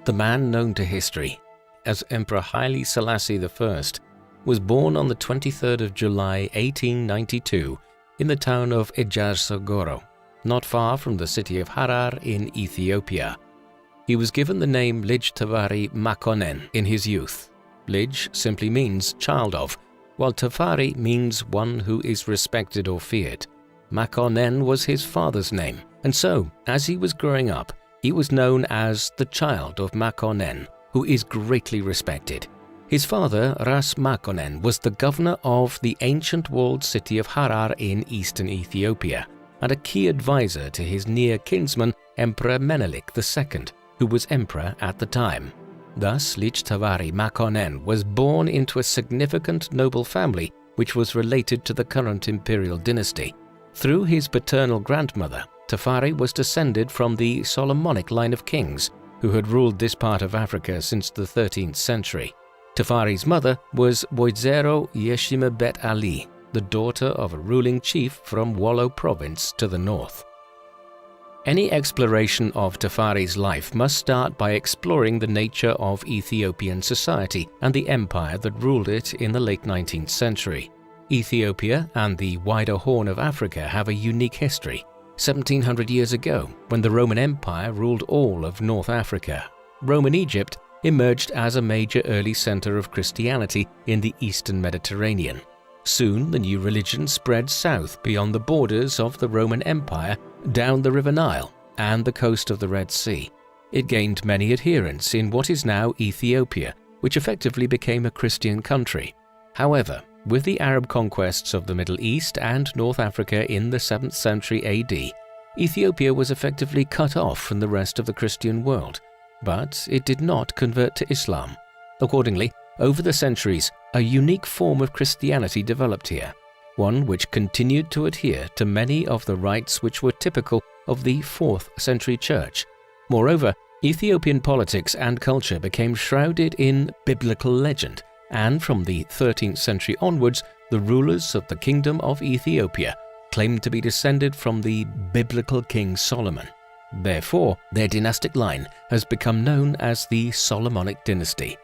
The man known to history as Emperor Haile Selassie I was born on the 23rd of July 1892 in the town of Ejarsogoro, not far from the city of Harar in Ethiopia. He was given the name Lij Tafari Makonnen in his youth. Lij simply means child of, while Tafari means one who is respected or feared. Makonnen was his father's name, and so, as he was growing up, he was known as the child of Makonnen, who is greatly respected. His father, Ras Makonnen, was the governor of the ancient walled city of Harar in eastern Ethiopia, and a key advisor to his near kinsman, Emperor Menelik II, who was emperor at the time. Thus, Lij Tafari Makonnen was born into a significant noble family which was related to the current imperial dynasty. Through his paternal grandmother, Tafari was descended from the Solomonic line of kings who had ruled this part of Africa since the 13th century. Tafari's mother was Woizero Yeshimebet Ali, the daughter of a ruling chief from Wollo province to the north. Any exploration of Tafari's life must start by exploring the nature of Ethiopian society and the empire that ruled it in the late 19th century. Ethiopia and the wider Horn of Africa have a unique history. 1700 years ago, when the Roman Empire ruled all of North Africa, Roman Egypt emerged as a major early center of Christianity in the eastern Mediterranean. Soon, the new religion spread south beyond the borders of the Roman Empire, down the River Nile and the coast of the Red Sea. It gained many adherents in what is now Ethiopia, which effectively became a Christian country. However, with the Arab conquests of the Middle East and North Africa in the 7th century AD, Ethiopia was effectively cut off from the rest of the Christian world, but it did not convert to Islam. Accordingly, over the centuries, a unique form of Christianity developed here, one which continued to adhere to many of the rites which were typical of the 4th century church. Moreover, Ethiopian politics and culture became shrouded in biblical legend, and from the 13th century onwards, the rulers of the Kingdom of Ethiopia claimed to be descended from the biblical King Solomon. Therefore, their dynastic line has become known as the Solomonic dynasty.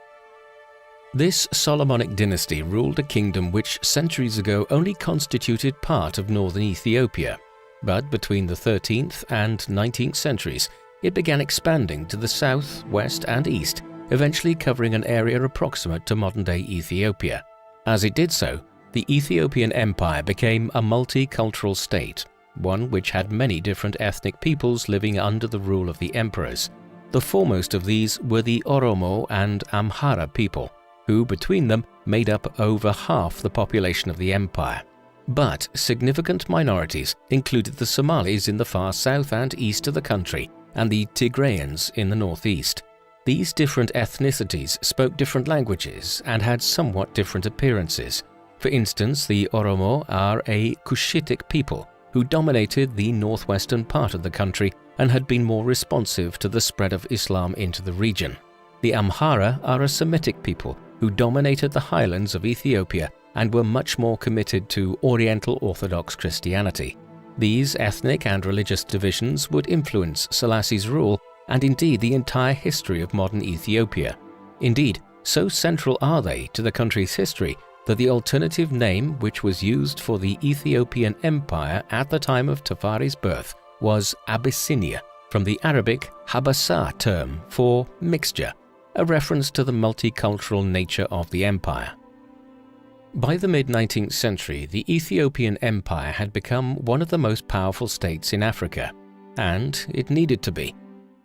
This Solomonic dynasty ruled a kingdom which centuries ago only constituted part of northern Ethiopia, but between the 13th and 19th centuries, it began expanding to the south, west, and east, eventually covering an area approximate to modern-day Ethiopia. As it did so, the Ethiopian Empire became a multicultural state, one which had many different ethnic peoples living under the rule of the emperors. The foremost of these were the Oromo and Amhara people, who between them made up over half the population of the empire. But significant minorities included the Somalis in the far south and east of the country, and the Tigrayans in the northeast. These different ethnicities spoke different languages and had somewhat different appearances. For instance, the Oromo are a Cushitic people who dominated the northwestern part of the country and had been more responsive to the spread of Islam into the region. The Amhara are a Semitic people who dominated the highlands of Ethiopia and were much more committed to Oriental Orthodox Christianity. These ethnic and religious divisions would influence Selassie's rule and indeed the entire history of modern Ethiopia. Indeed, so central are they to the country's history that the alternative name which was used for the Ethiopian Empire at the time of Tafari's birth was Abyssinia, from the Arabic Habasa term for mixture, a reference to the multicultural nature of the empire. By the mid-19th century, the Ethiopian Empire had become one of the most powerful states in Africa, and it needed to be,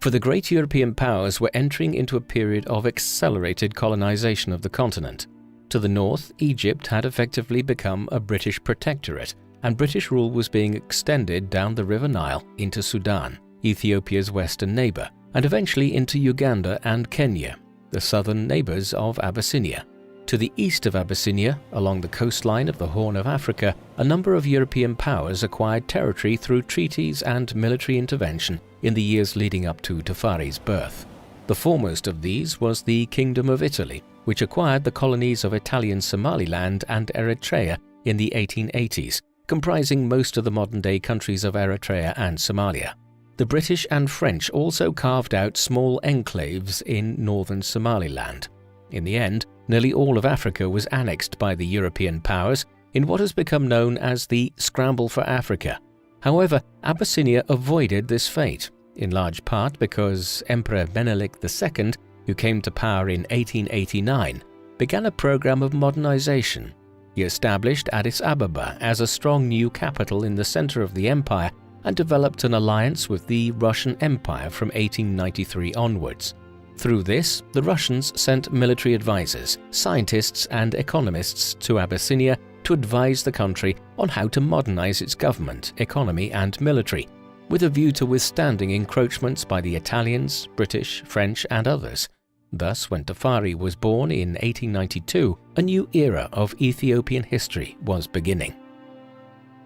for the great European powers were entering into a period of accelerated colonization of the continent. To the north, Egypt had effectively become a British protectorate, and British rule was being extended down the River Nile into Sudan, Ethiopia's western neighbor, and eventually into Uganda and Kenya, the southern neighbors of Abyssinia. To the east of Abyssinia, along the coastline of the Horn of Africa, a number of European powers acquired territory through treaties and military intervention in the years leading up to Tafari's birth. The foremost of these was the Kingdom of Italy, which acquired the colonies of Italian Somaliland and Eritrea in the 1880s, comprising most of the modern-day countries of Eritrea and Somalia. the British and French also carved out small enclaves in northern Somaliland. In the end, nearly all of Africa was annexed by the European powers in what has become known as the Scramble for Africa. However, Abyssinia avoided this fate, in large part because Emperor Menelik II, who came to power in 1889, began a program of modernization. He established Addis Ababa as a strong new capital in the center of the empire and developed an alliance with the Russian Empire from 1893 onwards. Through this, the Russians sent military advisors, scientists and economists to Abyssinia to advise the country on how to modernize its government, economy and military, with a view to withstanding encroachments by the Italians, British, French and others. Thus, when Tafari was born in 1892, a new era of Ethiopian history was beginning.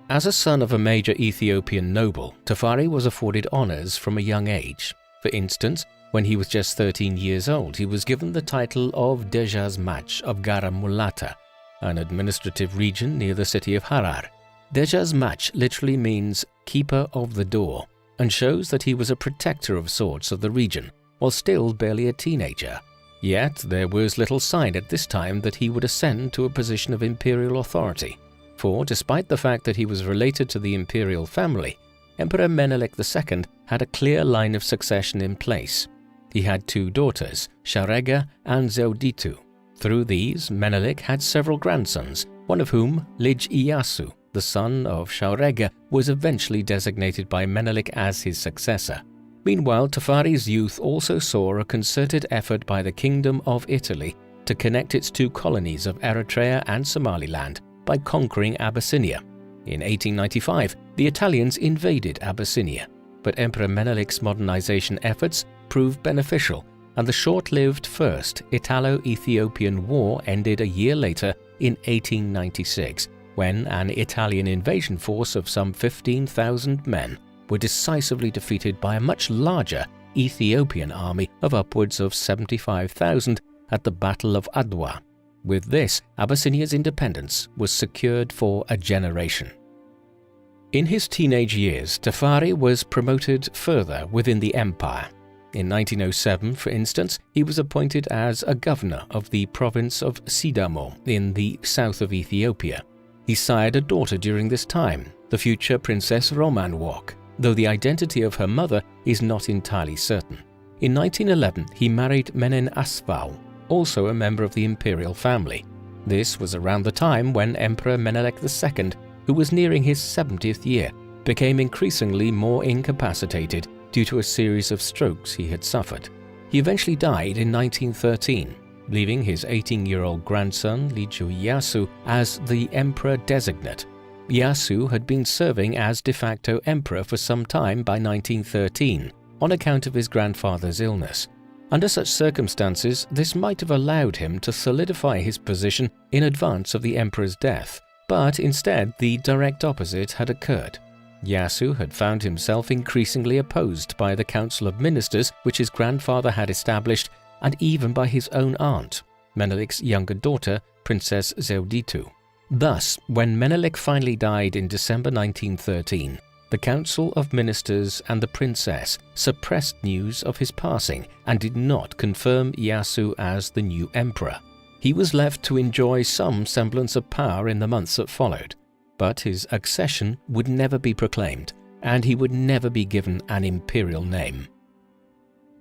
As a son of a major Ethiopian noble, Tafari was afforded honors from a young age. For instance, when he was just 13 years old, he was given the title of Dejazmach of Gara Mulata, an administrative region near the city of Harar. Dejazmach literally means keeper of the door, and shows that he was a protector of sorts of the region, while still barely a teenager. Yet there was little sign at this time that he would ascend to a position of imperial authority, for despite the fact that he was related to the imperial family, Emperor Menelik II had a clear line of succession in place. He had two daughters, Sharega and Zewditu. Through these, Menelik had several grandsons, one of whom, Lij Iyasu, the son of Sharega, was eventually designated by Menelik as his successor. Meanwhile, Tafari's youth also saw a concerted effort by the Kingdom of Italy to connect its two colonies of Eritrea and Somaliland by conquering Abyssinia. In 1895, the Italians invaded Abyssinia, but Emperor Menelik's modernization efforts proved beneficial, and the short-lived First Italo-Ethiopian War ended a year later in 1896, when an Italian invasion force of some 15,000 men were decisively defeated by a much larger Ethiopian army of upwards of 75,000 at the Battle of Adwa. With this, Abyssinia's independence was secured for a generation. In his teenage years, Tafari was promoted further within the empire. In 1907, for instance, he was appointed as a governor of the province of Sidamo in the south of Ethiopia. He sired a daughter during this time, the future Princess Romanwalk, though the identity of her mother is not entirely certain. In 1911, he married Menen Asfau, also a member of the imperial family. This was around the time when Emperor Menelik II, who was nearing his 70th year, became increasingly more incapacitated due to a series of strokes he had suffered. He eventually died in 1913, leaving his 18-year-old grandson Liju Iyasu as the emperor designate. Iyasu had been serving as de facto emperor for some time by 1913 on account of his grandfather's illness. Under such circumstances, this might have allowed him to solidify his position in advance of the emperor's death, but instead the direct opposite had occurred. Iyasu had found himself increasingly opposed by the Council of Ministers which his grandfather had established, and even by his own aunt, Menelik's younger daughter, Princess Zewditu. Thus, when Menelik finally died in December 1913, the Council of Ministers and the princess suppressed news of his passing and did not confirm Iyasu as the new emperor. He was left to enjoy some semblance of power in the months that followed, but his accession would never be proclaimed, and he would never be given an imperial name.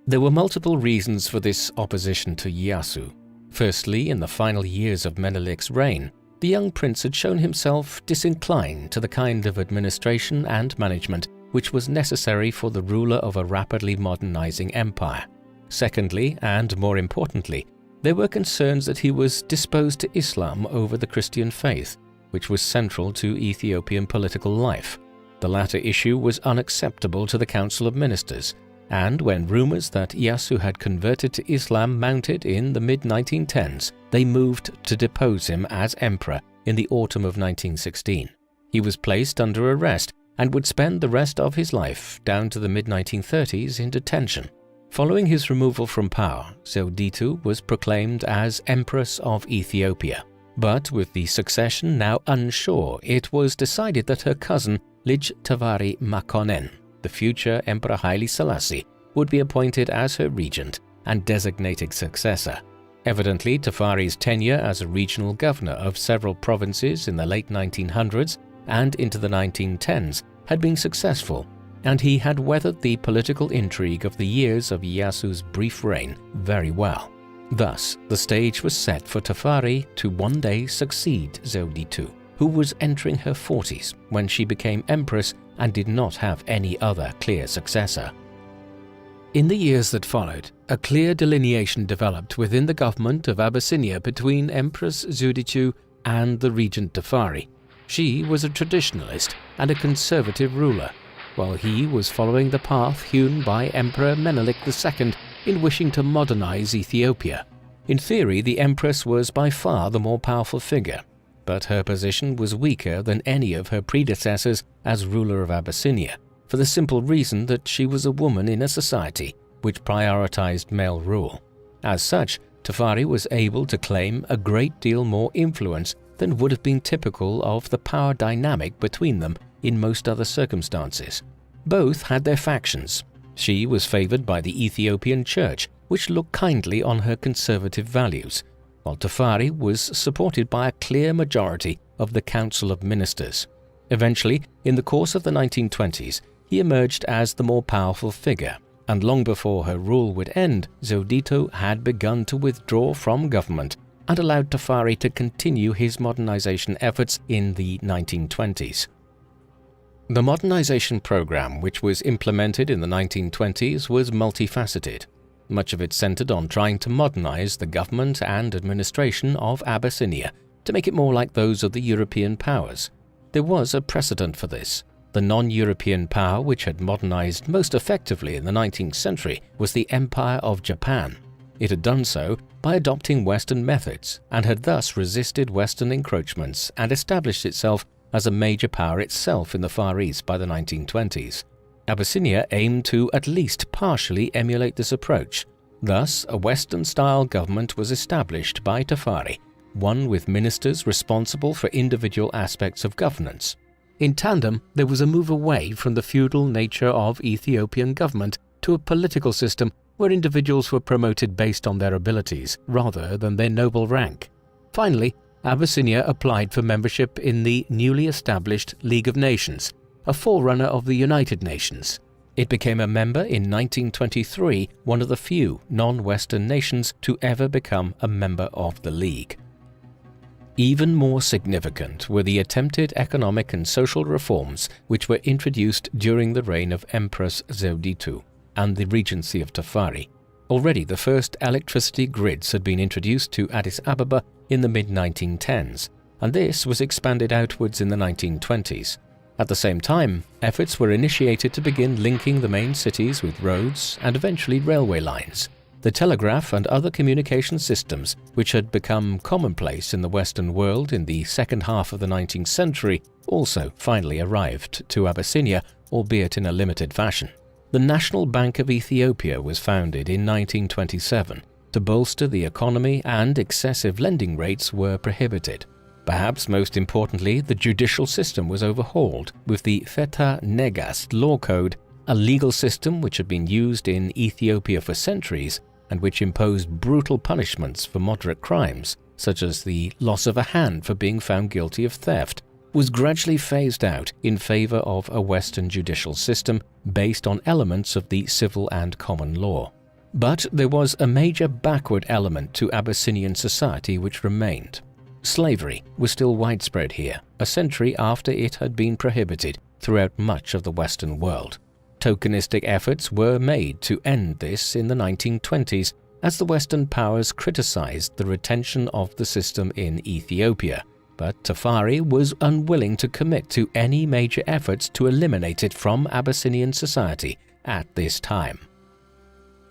There were multiple reasons for this opposition to Iyasu. Firstly, in the final years of Menelik's reign, the young prince had shown himself disinclined to the kind of administration and management which was necessary for the ruler of a rapidly modernizing empire. Secondly, and more importantly, there were concerns that he was disposed to Islam over the Christian faith, which was central to Ethiopian political life. The latter issue was unacceptable to the Council of Ministers, and when rumors that Iyasu had converted to Islam mounted in the mid-1910s, they moved to depose him as emperor in the autumn of 1916. He was placed under arrest and would spend the rest of his life, down to the mid-1930s, in detention. Following his removal from power, Zewditu was proclaimed as Empress of Ethiopia. But with the succession now unsure, it was decided that her cousin, Lij Tavari Makonnen, the future Emperor Haile Selassie would be appointed as her regent and designated successor. Evidently, Tafari's tenure as a regional governor of several provinces in the late 1900s and into the 1910s had been successful, and he had weathered the political intrigue of the years of Ieyasu's brief reign very well. Thus, the stage was set for Tafari to one day succeed Zewditu, who was entering her 40s when she became empress and did not have any other clear successor. In the years that followed, a clear delineation developed within the government of Abyssinia between Empress Zewditu and the regent Tafari. She was a traditionalist and a conservative ruler, while he was following the path hewn by Emperor Menelik II in wishing to modernize Ethiopia. In theory, the empress was by far the more powerful figure, but her position was weaker than any of her predecessors as ruler of Abyssinia, for the simple reason that she was a woman in a society which prioritized male rule. As such, Tafari was able to claim a great deal more influence than would have been typical of the power dynamic between them in most other circumstances. Both had their factions. She was favored by the Ethiopian Church, which looked kindly on her conservative values, while Tafari was supported by a clear majority of the Council of Ministers. Eventually, in the course of the 1920s, he emerged as the more powerful figure, and long before her rule would end, Zewditu had begun to withdraw from government and allowed Tafari to continue his modernization efforts in the 1920s. The modernization program which was implemented in the 1920s was multifaceted. Much of it centered on trying to modernize the government and administration of Abyssinia to make it more like those of the European powers. There was a precedent for this. The non-European power which had modernized most effectively in the 19th century was the Empire of Japan. It had done so by adopting Western methods and had thus resisted Western encroachments and established itself as a major power itself in the Far East by the 1920s. Abyssinia aimed to at least partially emulate this approach. Thus, a Western-style government was established by Tafari, one with ministers responsible for individual aspects of governance. In tandem, there was a move away from the feudal nature of Ethiopian government to a political system where individuals were promoted based on their abilities rather than their noble rank. Finally, Abyssinia applied for membership in the newly established League of Nations, a forerunner of the United Nations. It became a member in 1923, one of the few non-Western nations to ever become a member of the League. Even more significant were the attempted economic and social reforms which were introduced during the reign of Empress Zewditu and the regency of Tafari. Already the first electricity grids had been introduced to Addis Ababa in the mid-1910s, and this was expanded outwards in the 1920s. At the same time, efforts were initiated to begin linking the main cities with roads and eventually railway lines. The telegraph and other communication systems, which had become commonplace in the Western world in the second half of the 19th century, also finally arrived to Abyssinia, albeit in a limited fashion. The National Bank of Ethiopia was founded in 1927 to bolster the economy, and excessive lending rates were prohibited. Perhaps most importantly, the judicial system was overhauled with the Feta Negast law code, a legal system which had been used in Ethiopia for centuries and which imposed brutal punishments for moderate crimes, such as the loss of a hand for being found guilty of theft, was gradually phased out in favor of a Western judicial system based on elements of the civil and common law. But there was a major backward element to Abyssinian society which remained. Slavery was still widespread here, a century after it had been prohibited throughout much of the Western world. Tokenistic efforts were made to end this in the 1920s as the Western powers criticized the retention of the system in Ethiopia, but Tafari was unwilling to commit to any major efforts to eliminate it from Abyssinian society at this time.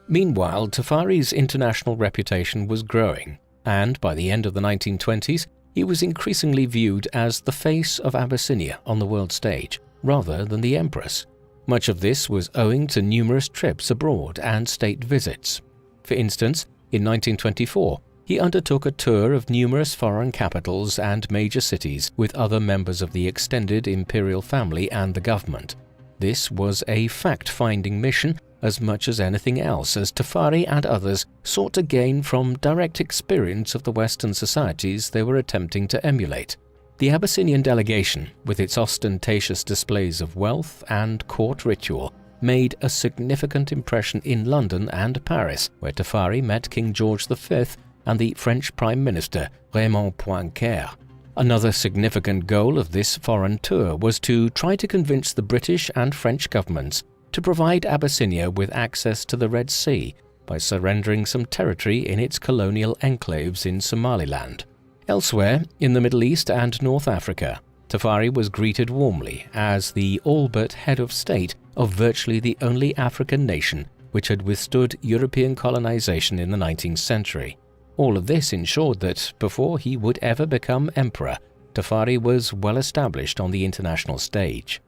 Meanwhile, Tafari's international reputation was growing, and by the end of the 1920s, he was increasingly viewed as the face of Abyssinia on the world stage, rather than the empress. Much of this was owing to numerous trips abroad and state visits. For instance, in 1924, he undertook a tour of numerous foreign capitals and major cities with other members of the extended imperial family and the government. This was a fact-finding mission as much as anything else, as Tafari and others sought to gain from direct experience of the Western societies they were attempting to emulate. The Abyssinian delegation, with its ostentatious displays of wealth and court ritual, made a significant impression in London and Paris, where Tafari met King George V and the French Prime Minister Raymond Poincaré. Another significant goal of this foreign tour was to try to convince the British and French governments to provide Abyssinia with access to the Red Sea by surrendering some territory in its colonial enclaves in Somaliland. Elsewhere, in the Middle East and North Africa, Tafari was greeted warmly as the all-but head of state of virtually the only African nation which had withstood European colonization in the 19th century. All of this ensured that, before he would ever become emperor, Tafari was well established on the international stage.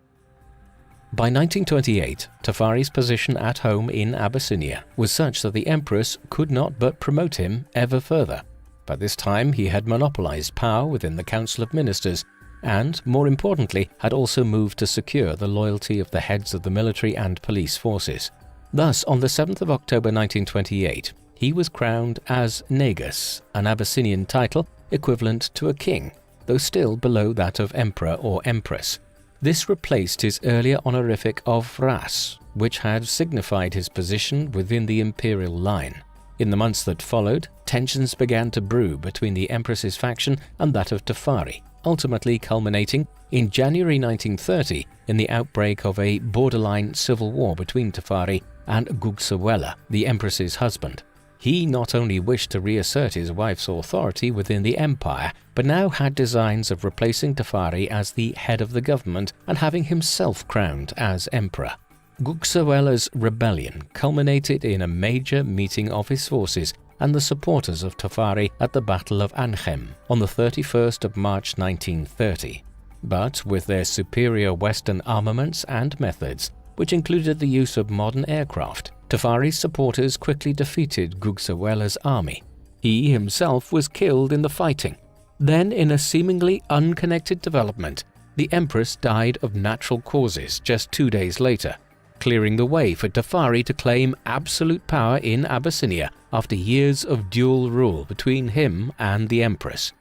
By 1928, Tafari's position at home in Abyssinia was such that the empress could not but promote him ever further. By this time, he had monopolized power within the Council of Ministers and, more importantly, had also moved to secure the loyalty of the heads of the military and police forces. Thus, on the 7th of October 1928, he was crowned as Negus, an Abyssinian title equivalent to a king, though still below that of emperor or empress. This replaced his earlier honorific of Ras, which had signified his position within the imperial line. In the months that followed, tensions began to brew between the empress's faction and that of Tafari, ultimately culminating in January 1930 in the outbreak of a borderline civil war between Tafari and Gugsewella, the empress's husband. He not only wished to reassert his wife's authority within the empire, but now had designs of replacing Tafari as the head of the government and having himself crowned as emperor. Gugsewella's rebellion culminated in a major meeting of his forces and the supporters of Tafari at the Battle of Anchem on the 31st of March 1930. But with their superior Western armaments and methods, which included the use of modern aircraft, Tafari's supporters quickly defeated Gugsewella's army. He himself was killed in the fighting. Then, in a seemingly unconnected development, the empress died of natural causes just 2 days later, clearing the way for Tafari to claim absolute power in Abyssinia after years of dual rule between him and the empress.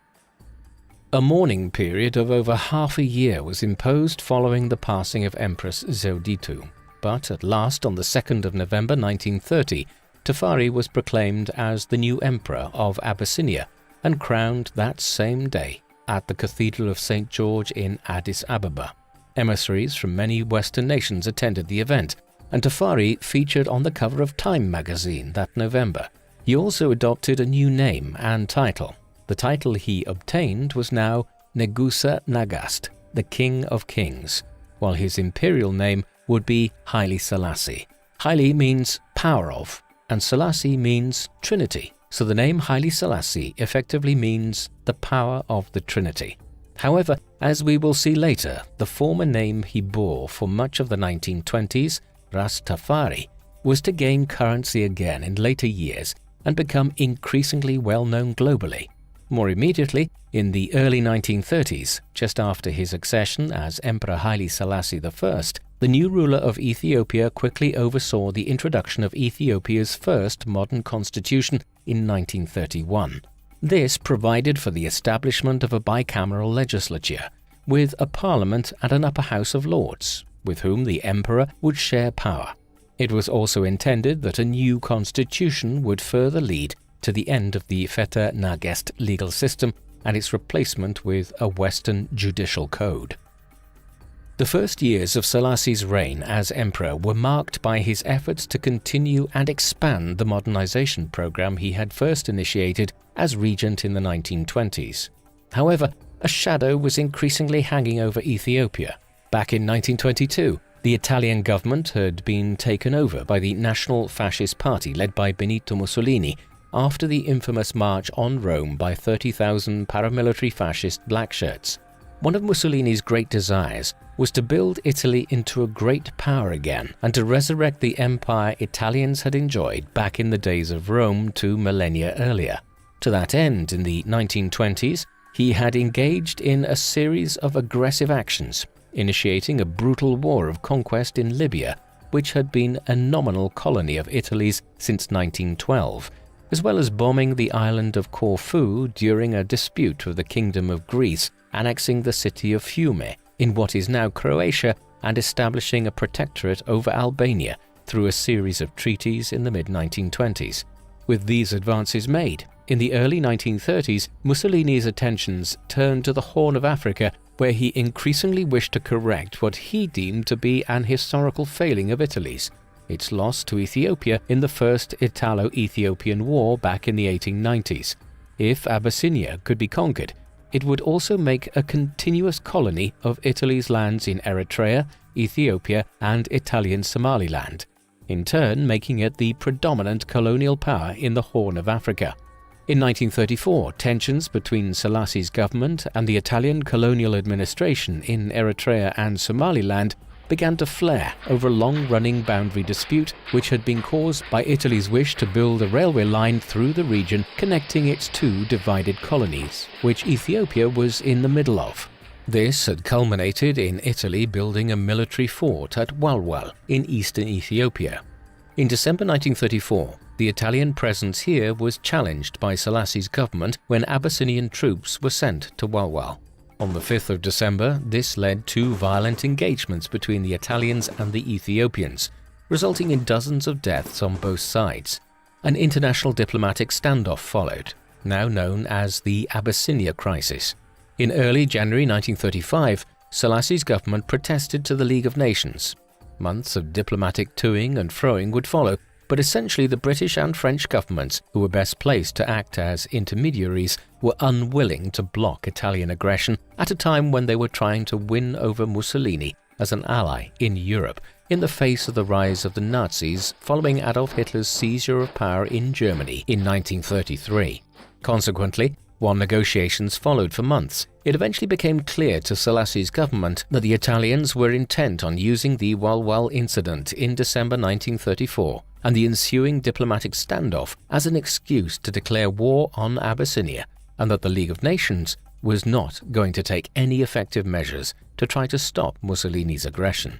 A mourning period of over half a year was imposed following the passing of Empress Zewditu, but at last, on the 2nd of November 1930, Tafari was proclaimed as the new emperor of Abyssinia and crowned that same day at the Cathedral of St. George in Addis Ababa. Emissaries from many Western nations attended the event, and Tafari featured on the cover of Time magazine that November. He also adopted a new name and title. The title he obtained was now Negusa Nagast, the King of Kings, while his imperial name would be Haile Selassie. Haile means power of, and Selassie means Trinity, so the name Haile Selassie effectively means the power of the Trinity. However, as we will see later, the former name he bore for much of the 1920s, Ras Tafari, was to gain currency again in later years and become increasingly well-known globally. More immediately, in the early 1930s, just after his accession as Emperor Haile Selassie I, the new ruler of Ethiopia quickly oversaw the introduction of Ethiopia's first modern constitution in 1931. This provided for the establishment of a bicameral legislature, with a parliament and an upper house of lords, with whom the emperor would share power. It was also intended that a new constitution would further lead to the end of the Feta Nagast legal system and its replacement with a Western judicial code. The first years of Selassie's reign as emperor were marked by his efforts to continue and expand the modernization program he had first initiated as regent in the 1920s. However, a shadow was increasingly hanging over Ethiopia. Back in 1922, the Italian government had been taken over by the National Fascist Party led by Benito Mussolini after the infamous march on Rome by 30,000 paramilitary fascist blackshirts. One of Mussolini's great desires was to build Italy into a great power again and to resurrect the empire Italians had enjoyed back in the days of Rome 2 millennia earlier. To that end, in the 1920s, he had engaged in a series of aggressive actions, initiating a brutal war of conquest in Libya, which had been a nominal colony of Italy's since 1912, as well as bombing the island of Corfu during a dispute with the Kingdom of Greece, annexing the city of Fiume in what is now Croatia and establishing a protectorate over Albania through a series of treaties in the mid-1920s. With these advances made, in the early 1930s, Mussolini's attentions turned to the Horn of Africa, where he increasingly wished to correct what he deemed to be an historical failing of Italy's, its loss to Ethiopia in the First Italo-Ethiopian War back in the 1890s. If Abyssinia could be conquered, it would also make a continuous colony of Italy's lands in Eritrea, Ethiopia, and Italian Somaliland, in turn making it the predominant colonial power in the Horn of Africa. In 1934, tensions between Selassie's government and the Italian colonial administration in Eritrea and Somaliland began to flare over a long-running boundary dispute which had been caused by Italy's wish to build a railway line through the region connecting its two divided colonies, which Ethiopia was in the middle of. This had culminated in Italy building a military fort at Walwal in eastern Ethiopia. In December 1934, the Italian presence here was challenged by Selassie's government when Abyssinian troops were sent to Walwal. On the 5th of December, this led to violent engagements between the Italians and the Ethiopians, resulting in dozens of deaths on both sides. An international diplomatic standoff followed, now known as the Abyssinia Crisis. In early January 1935, Selassie's government protested to the League of Nations. Months of diplomatic toing and froing would follow, but essentially the British and French governments, who were best placed to act as intermediaries, were unwilling to block Italian aggression at a time when they were trying to win over Mussolini as an ally in Europe in the face of the rise of the Nazis following Adolf Hitler's seizure of power in Germany in 1933. Consequently, while negotiations followed for months, it eventually became clear to Selassie's government that the Italians were intent on using the Walwal incident in December 1934 and the ensuing diplomatic standoff as an excuse to declare war on Abyssinia, and that the League of Nations was not going to take any effective measures to try to stop Mussolini's aggression.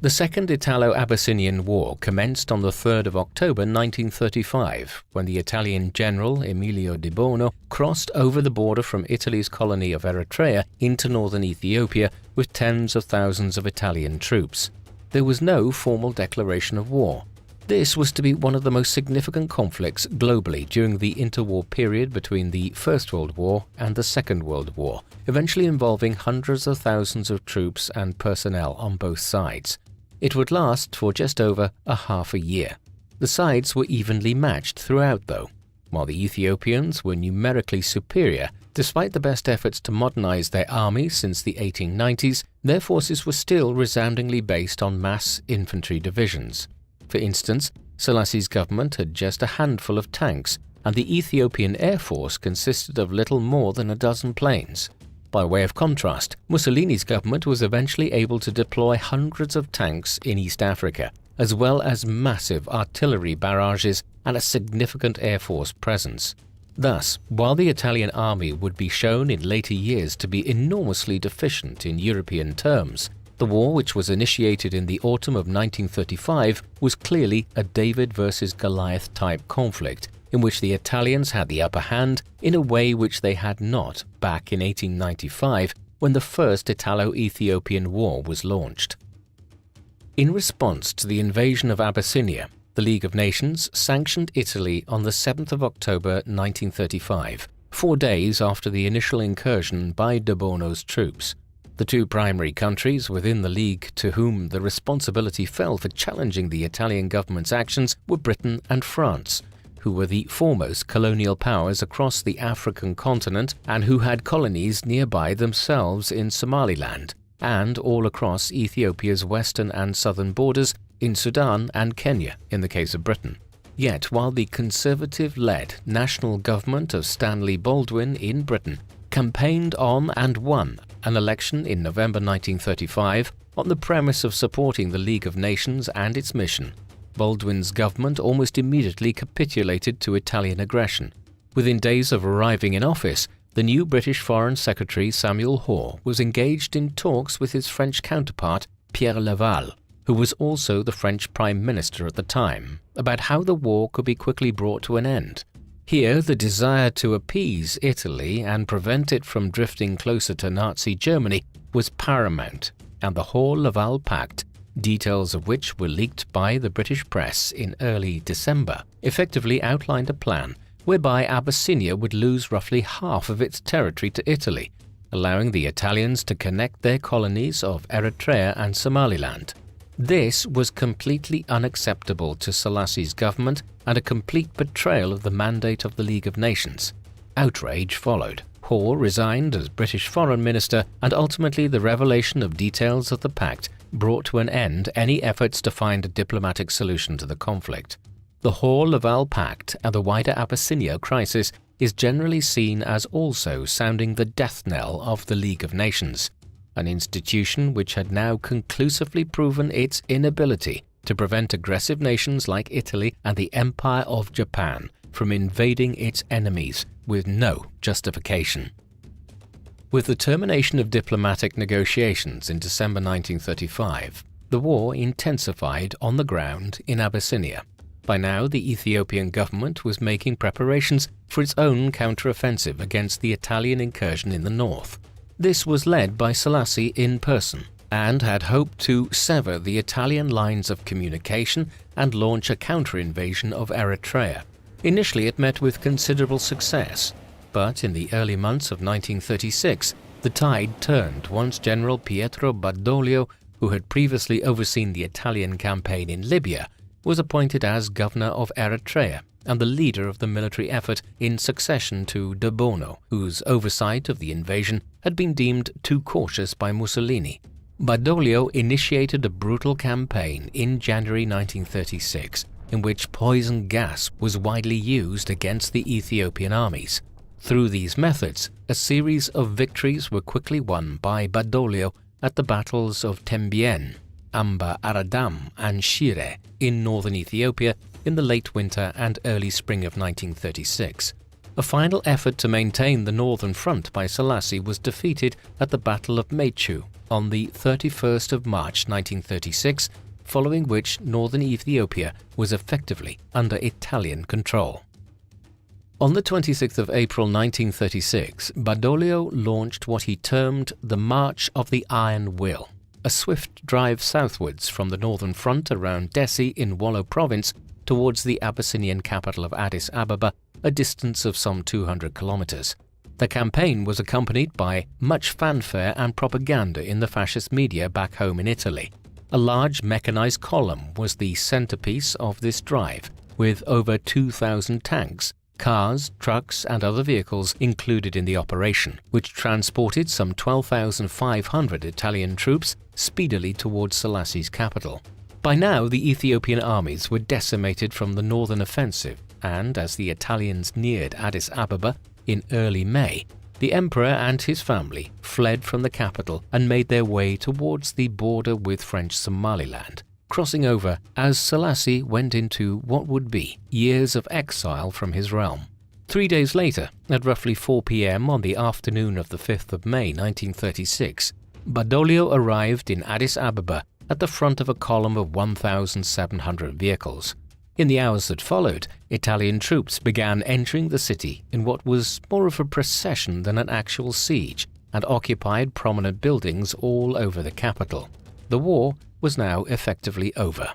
The Second Italo-Abyssinian War commenced on the 3rd of October 1935, when the Italian general Emilio de Bono crossed over the border from Italy's colony of Eritrea into northern Ethiopia with tens of thousands of Italian troops. There was no formal declaration of war. This was to be one of the most significant conflicts globally during the interwar period between the First World War and the Second World War, eventually involving hundreds of thousands of troops and personnel on both sides. It would last for just over a half a year. The sides were evenly matched throughout, though. While the Ethiopians were numerically superior, despite the best efforts to modernize their army since the 1890s, their forces were still resoundingly based on mass infantry divisions. For instance, Selassie's government had just a handful of tanks, and the Ethiopian Air Force consisted of little more than a dozen planes. By way of contrast, Mussolini's government was eventually able to deploy hundreds of tanks in East Africa, as well as massive artillery barrages and a significant air force presence. Thus, while the Italian army would be shown in later years to be enormously deficient in European terms, the war, which was initiated in the autumn of 1935, was clearly a David versus Goliath type conflict, in which the Italians had the upper hand in a way which they had not back in 1895 when the First Italo-Ethiopian War was launched. In response to the invasion of Abyssinia, the League of Nations sanctioned Italy on the 7th of October 1935, 4 days after the initial incursion by de Bono's troops. The two primary countries within the League to whom the responsibility fell for challenging the Italian government's actions were Britain and France, who were the foremost colonial powers across the African continent and who had colonies nearby themselves in Somaliland and all across Ethiopia's western and southern borders, in Sudan and Kenya in the case of Britain. Yet while the conservative-led national government of Stanley Baldwin in Britain campaigned on and won an election in November 1935 on the premise of supporting the League of Nations and its mission, Baldwin's government almost immediately capitulated to Italian aggression. Within days of arriving in office, the new British Foreign Secretary Samuel Hoare was engaged in talks with his French counterpart Pierre Laval, who was also the French Prime Minister at the time, about how the war could be quickly brought to an end. Here, the desire to appease Italy and prevent it from drifting closer to Nazi Germany was paramount, and the Hoare-Laval Pact, details of which were leaked by the British press in early December, effectively outlined a plan whereby Abyssinia would lose roughly half of its territory to Italy, allowing the Italians to connect their colonies of Eritrea and Somaliland. This was completely unacceptable to Selassie's government and a complete betrayal of the mandate of the League of Nations. Outrage followed. Hoare resigned as British Foreign Minister, and ultimately the revelation of details of the pact brought to an end any efforts to find a diplomatic solution to the conflict. The Hoare-Laval Pact and the wider Abyssinia crisis is generally seen as also sounding the death knell of the League of Nations, an institution which had now conclusively proven its inability to prevent aggressive nations like Italy and the Empire of Japan from invading its enemies with no justification. With the termination of diplomatic negotiations in December 1935, the war intensified on the ground in Abyssinia. By now, the Ethiopian government was making preparations for its own counter-offensive against the Italian incursion in the north. This was led by Selassie in person and had hoped to sever the Italian lines of communication and launch a counter-invasion of Eritrea. Initially, it met with considerable success, but in the early months of 1936, the tide turned once General Pietro Badoglio, who had previously overseen the Italian campaign in Libya, was appointed as governor of Eritrea and the leader of the military effort in succession to De Bono, whose oversight of the invasion had been deemed too cautious by Mussolini. Badoglio initiated a brutal campaign in January 1936, in which poison gas was widely used against the Ethiopian armies. Through these methods, a series of victories were quickly won by Badoglio at the battles of Tembien, Amba Aradam and Shire in northern Ethiopia in the late winter and early spring of 1936. A final effort to maintain the northern front by Selassie was defeated at the Battle of Mechu on the 31st of March 1936, following which northern Ethiopia was effectively under Italian control. On the 26th of April 1936, Badoglio launched what he termed the March of the Iron Will, a swift drive southwards from the northern front around Dessie in Wollo province towards the Abyssinian capital of Addis Ababa, a distance of some 200 kilometers. The campaign was accompanied by much fanfare and propaganda in the fascist media back home in Italy. A large mechanized column was the centerpiece of this drive, with over 2,000 tanks, cars, trucks and other vehicles included in the operation, which transported some 12,500 Italian troops speedily towards Selassie's capital. By now, the Ethiopian armies were decimated from the northern offensive, and as the Italians neared Addis Ababa in early May, the emperor and his family fled from the capital and made their way towards the border with French Somaliland, crossing over as Selassie went into what would be years of exile from his realm. 3 days later, at roughly 4 p.m. on the afternoon of the 5th of May 1936, Badoglio arrived in Addis Ababa at the front of a column of 1,700 vehicles. In the hours that followed, Italian troops began entering the city in what was more of a procession than an actual siege, and occupied prominent buildings all over the capital. The war was now effectively over.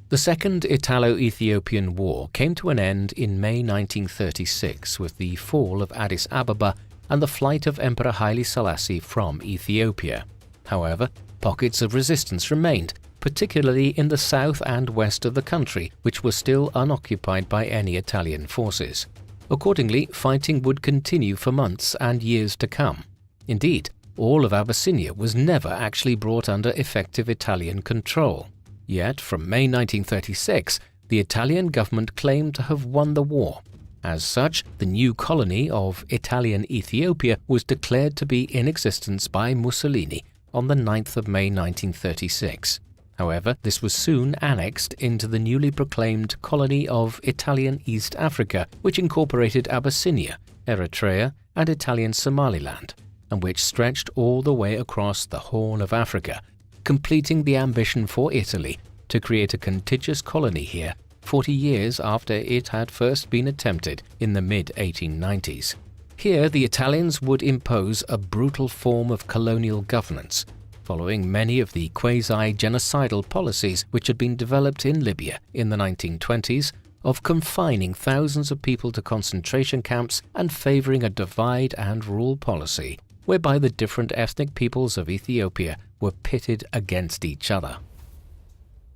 The Second Italo-Ethiopian War came to an end in May 1936 with the fall of Addis Ababa and the flight of Emperor Haile Selassie from Ethiopia. However, pockets of resistance remained, particularly in the south and west of the country, which were still unoccupied by any Italian forces. Accordingly, fighting would continue for months and years to come. Indeed, all of Abyssinia was never actually brought under effective Italian control. Yet, from May 1936, the Italian government claimed to have won the war. As such, the new colony of Italian Ethiopia was declared to be in existence by Mussolini on the 9th of May 1936. However, this was soon annexed into the newly proclaimed colony of Italian East Africa, which incorporated Abyssinia, Eritrea, and Italian Somaliland, and which stretched all the way across the Horn of Africa, completing the ambition for Italy to create a contiguous colony here 40 years after it had first been attempted in the mid-1890s. Here, the Italians would impose a brutal form of colonial governance, following many of the quasi-genocidal policies which had been developed in Libya in the 1920s of confining thousands of people to concentration camps and favoring a divide-and-rule policy, whereby the different ethnic peoples of Ethiopia were pitted against each other.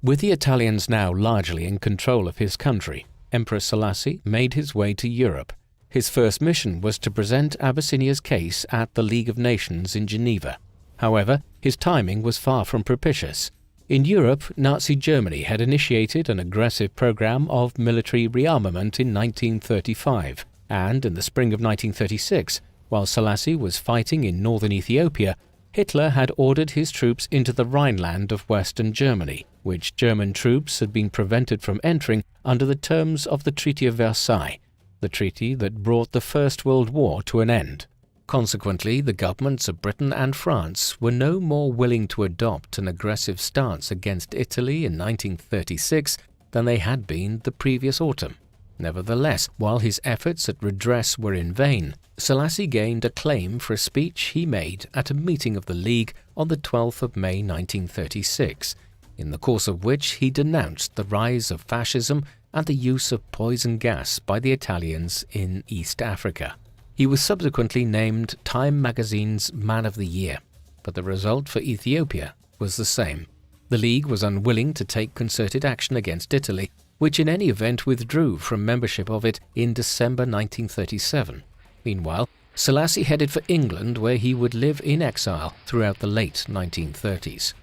With the Italians now largely in control of his country, Emperor Selassie made his way to Europe. His first mission was to present Abyssinia's case at the League of Nations in Geneva. However, his timing was far from propitious. In Europe, Nazi Germany had initiated an aggressive program of military rearmament in 1935, and in the spring of 1936, while Selassie was fighting in northern Ethiopia, Hitler had ordered his troops into the Rhineland of western Germany, which German troops had been prevented from entering under the terms of the Treaty of Versailles, the treaty that brought the First World War to an end. Consequently, the governments of Britain and France were no more willing to adopt an aggressive stance against Italy in 1936 than they had been the previous autumn. Nevertheless, while his efforts at redress were in vain, Selassie gained acclaim for a speech he made at a meeting of the League on the 12th of May 1936, in the course of which he denounced the rise of fascism and the use of poison gas by the Italians in East Africa. He was subsequently named Time magazine's Man of the Year, but the result for Ethiopia was the same. The League was unwilling to take concerted action against Italy, which in any event withdrew from membership of it in December 1937. Meanwhile, Selassie headed for England, where he would live in exile throughout the late 1930s.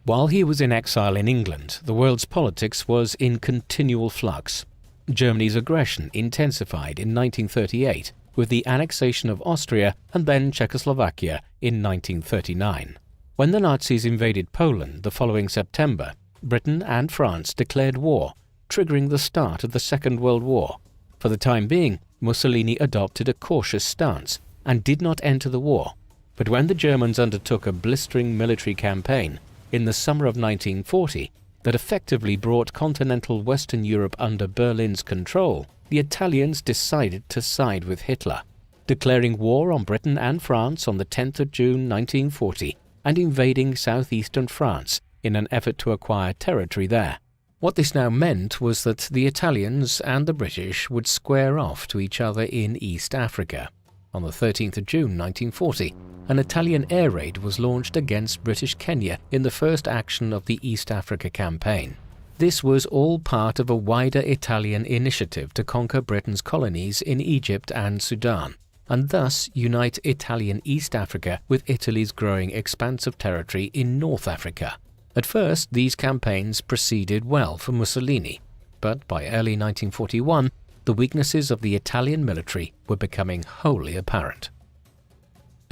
While he was in exile in England, the world's politics was in continual flux. Germany's aggression intensified in 1938 with the annexation of Austria and then Czechoslovakia in 1939. When the Nazis invaded Poland the following September, Britain and France declared war, triggering the start of the Second World War. For the time being, Mussolini adopted a cautious stance and did not enter the war. But when the Germans undertook a blistering military campaign in the summer of 1940 that effectively brought continental Western Europe under Berlin's control, the Italians decided to side with Hitler, declaring war on Britain and France on the 10th of June 1940 and invading southeastern France in an effort to acquire territory there. What this now meant was that the Italians and the British would square off to each other in East Africa. On the 13th of June 1940, an Italian air raid was launched against British Kenya in the first action of the East Africa campaign. This was all part of a wider Italian initiative to conquer Britain's colonies in Egypt and Sudan, and thus unite Italian East Africa with Italy's growing expanse of territory in North Africa. At first, these campaigns proceeded well for Mussolini, but by early 1941, the weaknesses of the Italian military were becoming wholly apparent.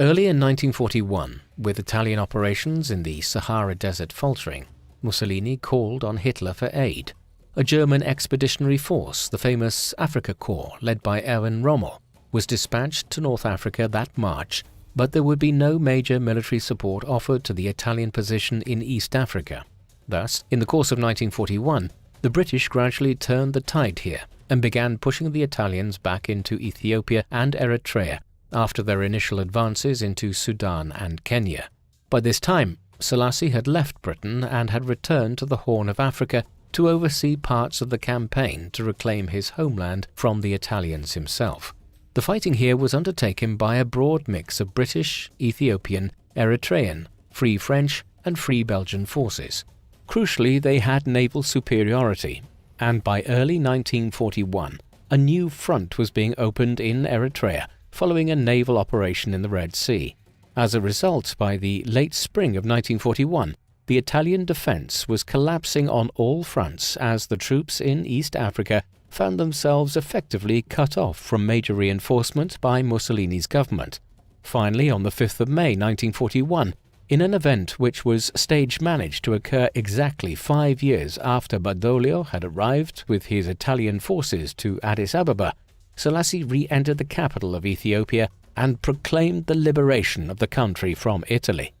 Early in 1941, with Italian operations in the Sahara Desert faltering, Mussolini called on Hitler for aid. A German expeditionary force, the famous Afrika Korps, led by Erwin Rommel, was dispatched to North Africa that March, but there would be no major military support offered to the Italian position in East Africa. Thus, in the course of 1941, the British gradually turned the tide here and began pushing the Italians back into Ethiopia and Eritrea after their initial advances into Sudan and Kenya. By this time, Selassie had left Britain and had returned to the Horn of Africa to oversee parts of the campaign to reclaim his homeland from the Italians himself. The fighting here was undertaken by a broad mix of British, Ethiopian, Eritrean, Free French and Free Belgian forces. Crucially, they had naval superiority, and by early 1941, a new front was being opened in Eritrea following a naval operation in the Red Sea. As a result, by the late spring of 1941, the Italian defense was collapsing on all fronts as the troops in East Africa found themselves effectively cut off from major reinforcement by Mussolini's government. Finally, on the 5th of May 1941, in an event which was stage-managed to occur exactly 5 years after Badoglio had arrived with his Italian forces to Addis Ababa, Selassie re-entered the capital of Ethiopia and proclaimed the liberation of the country from Italy.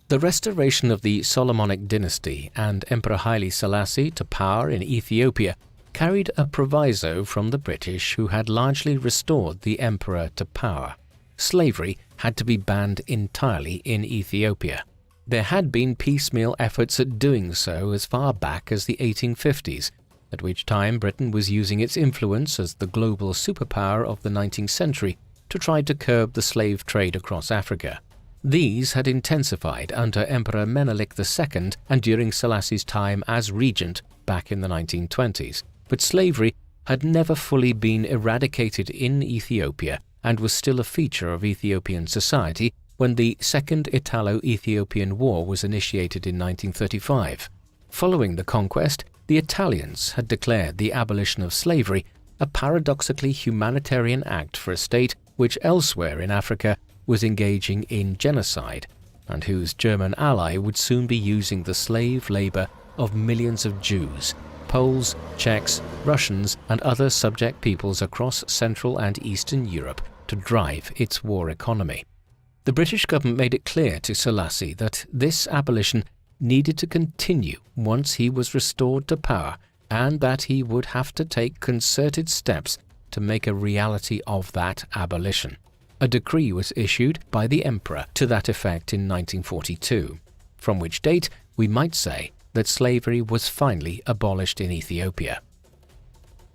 The restoration of the Solomonic dynasty and Emperor Haile Selassie to power in Ethiopia carried a proviso from the British, who had largely restored the emperor to power. Slavery had to be banned entirely in Ethiopia. There had been piecemeal efforts at doing so as far back as the 1850s, at which time Britain was using its influence as the global superpower of the 19th century to try to curb the slave trade across Africa. These had intensified under Emperor Menelik II and during Selassie's time as regent back in the 1920s, but slavery had never fully been eradicated in Ethiopia and was still a feature of Ethiopian society when the Second Italo-Ethiopian War was initiated in 1935. Following the conquest, the Italians had declared the abolition of slavery a paradoxically humanitarian act for a state which elsewhere in Africa was engaging in genocide, and whose German ally would soon be using the slave labor of millions of Jews, Poles, Czechs, Russians, and other subject peoples across Central and Eastern Europe to drive its war economy. The British government made it clear to Selassie that this abolition needed to continue once he was restored to power, and that he would have to take concerted steps to make a reality of that abolition. A decree was issued by the emperor to that effect in 1942, from which date we might say that slavery was finally abolished in Ethiopia.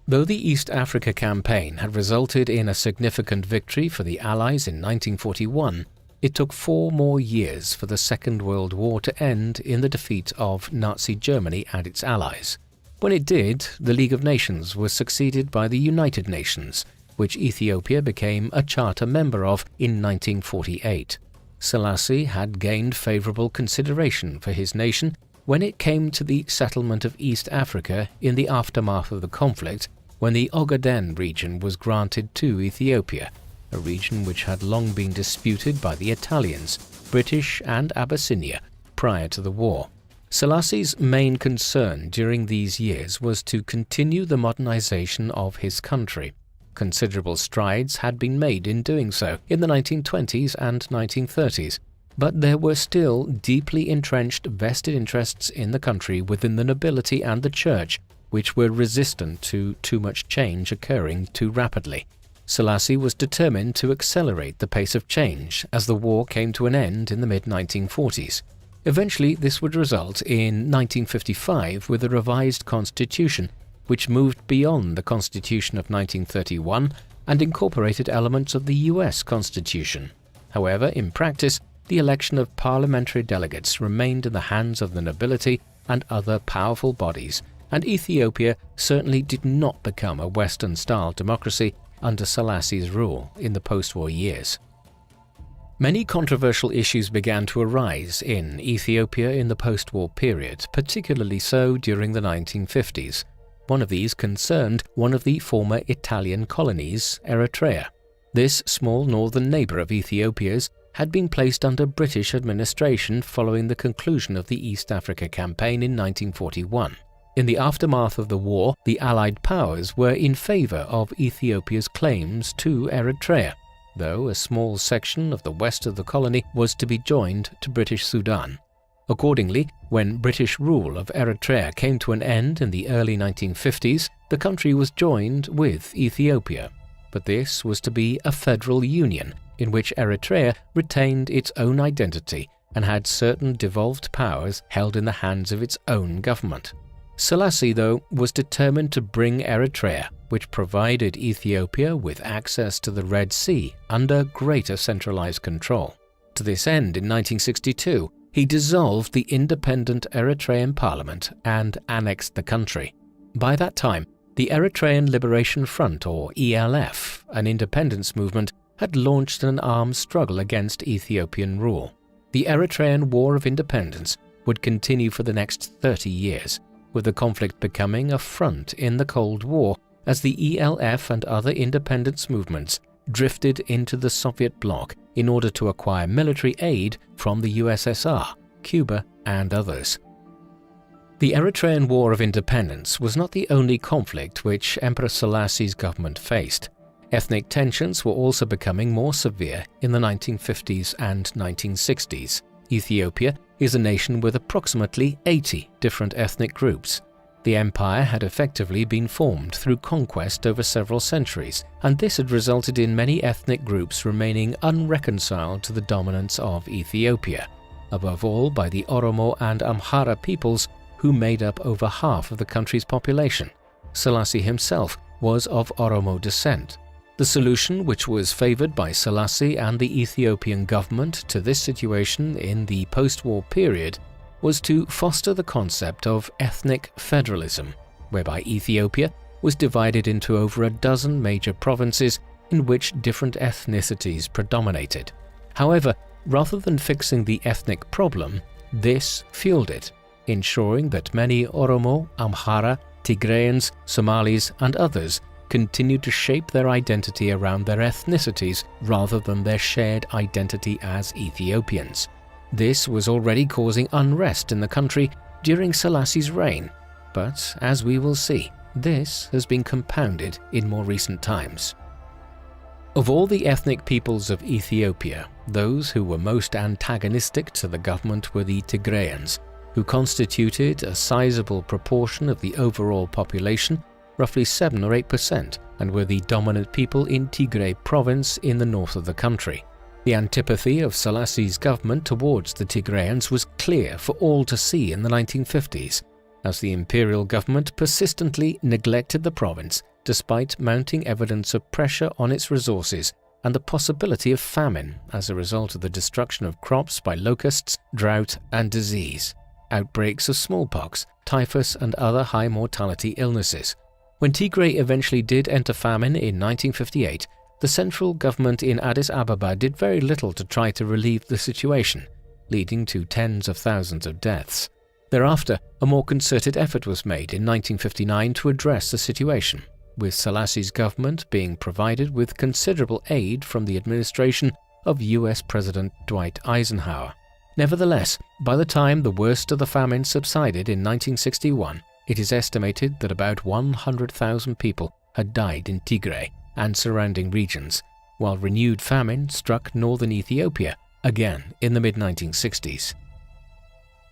Though the East Africa Campaign had resulted in a significant victory for the Allies in 1941, it took 4 more years for the Second World War to end in the defeat of Nazi Germany and its allies. When it did, the League of Nations was succeeded by the United Nations, which Ethiopia became a charter member of in 1948. Selassie had gained favorable consideration for his nation when it came to the settlement of East Africa in the aftermath of the conflict, when the Ogaden region was granted to Ethiopia, a region which had long been disputed by the Italians, British, and Abyssinia prior to the war. Selassie's main concern during these years was to continue the modernization of his country. Considerable strides had been made in doing so in the 1920s and 1930s, but there were still deeply entrenched vested interests in the country within the nobility and the church, which were resistant to too much change occurring too rapidly. Selassie was determined to accelerate the pace of change as the war came to an end in the mid-1940s. Eventually, this would result in 1955 with a revised constitution, which moved beyond the Constitution of 1931 and incorporated elements of the US Constitution. However, in practice, the election of parliamentary delegates remained in the hands of the nobility and other powerful bodies, and Ethiopia certainly did not become a Western-style democracy under Selassie's rule in the post-war years. Many controversial issues began to arise in Ethiopia in the post-war period, particularly so during the 1950s. One of these concerned one of the former Italian colonies, Eritrea. This small northern neighbor of Ethiopia's had been placed under British administration following the conclusion of the East Africa Campaign in 1941. In the aftermath of the war, the Allied powers were in favor of Ethiopia's claims to Eritrea, though a small section of the west of the colony was to be joined to British Sudan. Accordingly, when British rule of Eritrea came to an end in the early 1950s, the country was joined with Ethiopia. But this was to be a federal union in which Eritrea retained its own identity and had certain devolved powers held in the hands of its own government. Selassie, though, was determined to bring Eritrea, which provided Ethiopia with access to the Red Sea, under greater centralized control. To this end, in 1962, he dissolved the independent Eritrean parliament and annexed the country. By that time, the Eritrean Liberation Front, or ELF, an independence movement, had launched an armed struggle against Ethiopian rule. The Eritrean War of Independence would continue for the next 30 years, with the conflict becoming a front in the Cold War as the ELF and other independence movements drifted into the Soviet bloc in order to acquire military aid from the USSR, Cuba, and others. The Eritrean War of Independence was not the only conflict which Emperor Selassie's government faced. Ethnic tensions were also becoming more severe in the 1950s and 1960s. Ethiopia is a nation with approximately 80 different ethnic groups. The empire had effectively been formed through conquest over several centuries, and this had resulted in many ethnic groups remaining unreconciled to the dominance of Ethiopia, above all by the Oromo and Amhara peoples, who made up over half of the country's population. Selassie himself was of Oromo descent. The solution which was favored by Selassie and the Ethiopian government to this situation in the post-war period was to foster the concept of ethnic federalism, whereby Ethiopia was divided into over a dozen major provinces in which different ethnicities predominated. However, rather than fixing the ethnic problem, this fueled it, ensuring that many Oromo, Amhara, Tigrayans, Somalis, and others continued to shape their identity around their ethnicities rather than their shared identity as Ethiopians. This was already causing unrest in the country during Selassie's reign, but as we will see, this has been compounded in more recent times. Of all the ethnic peoples of Ethiopia, those who were most antagonistic to the government were the Tigrayans, who constituted a sizable proportion of the overall population, roughly 7 or 8%, and were the dominant people in Tigray province in the north of the country. The antipathy of Selassie's government towards the Tigrayans was clear for all to see in the 1950s, as the imperial government persistently neglected the province despite mounting evidence of pressure on its resources and the possibility of famine as a result of the destruction of crops by locusts, drought, and disease, outbreaks of smallpox, typhus, and other high-mortality illnesses. When Tigray eventually did enter famine in 1958, the central government in Addis Ababa did very little to try to relieve the situation, leading to tens of thousands of deaths. Thereafter, a more concerted effort was made in 1959 to address the situation, with Selassie's government being provided with considerable aid from the administration of US President Dwight Eisenhower. Nevertheless, by the time the worst of the famine subsided in 1961, it is estimated that about 100,000 people had died in Tigray and surrounding regions, while renewed famine struck northern Ethiopia again in the mid-1960s.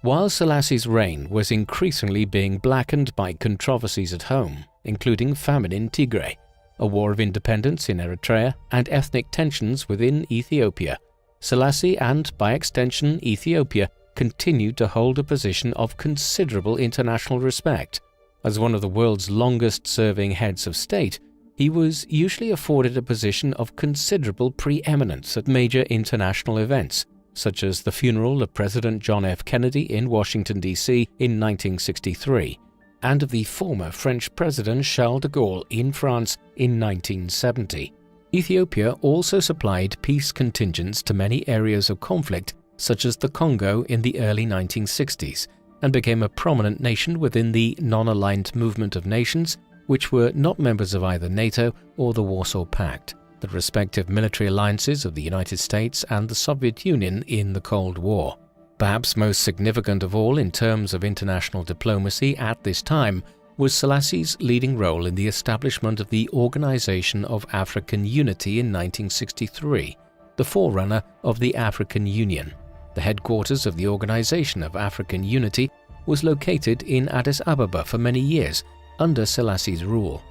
While Selassie's reign was increasingly being blackened by controversies at home, including famine in Tigray, a war of independence in Eritrea, and ethnic tensions within Ethiopia, Selassie and, by extension, Ethiopia continued to hold a position of considerable international respect. As one of the world's longest-serving heads of state, he was usually afforded a position of considerable preeminence at major international events, such as the funeral of President John F. Kennedy in Washington, D.C. in 1963, and of the former French President Charles de Gaulle in France in 1970. Ethiopia also supplied peace contingents to many areas of conflict, such as the Congo in the early 1960s, and became a prominent nation within the non-aligned movement of nations, which were not members of either NATO or the Warsaw Pact, the respective military alliances of the United States and the Soviet Union in the Cold War. Perhaps most significant of all in terms of international diplomacy at this time was Selassie's leading role in the establishment of the Organization of African Unity in 1963, the forerunner of the African Union. The headquarters of the Organization of African Unity was located in Addis Ababa for many years under Selassie's rule.